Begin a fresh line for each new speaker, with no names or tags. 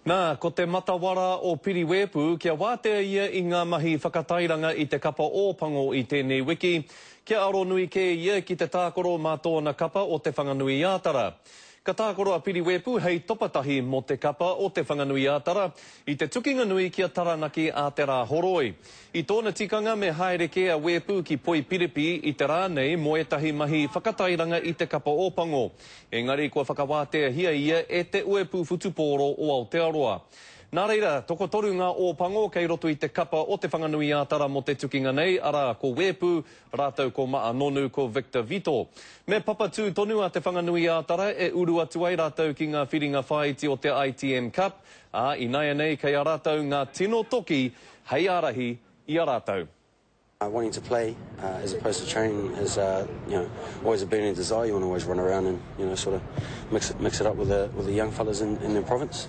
Nā, ko te matawara o Piriwepu, kia wātea ia i ngā mahi whakatairanga i te kapa ōpango i tēnei wiki. Kia aro nui ke ia ki te tākoro mā tōna kapa o te whanganui ātara. Ka tākoro a Piriwepu hei topatahi mo te kapa o te whanganui ātara i te tukinga nui kia taranaki a te rā horoi. I tōna tikanga me haereke a Wepu ki Poipiripi i te rā nei mo etahi mahi whakatairanga i te kapa ōpango. Engari kua whakawātea hia ia e te uepu futupōro o Aotearoa. Nā reira, toko toru ngā ōpango kei roto i te kapa o te whanganui ātara mo te tukinga nei, ara ko Wepu, rātau ko Maa Nonu ko Victor Vito. Me papatū tonu a te whanganui ātara e uru atu ai rātau ki ngā whiringa whaiti o te ITM Cup, i naia nei kei a rātau ngā tino toki, hei arahi i a rātau.
Wanting to play as opposed to training is, always a burning desire. You want to always run around and, sort of mix it up with the young fellas in the province.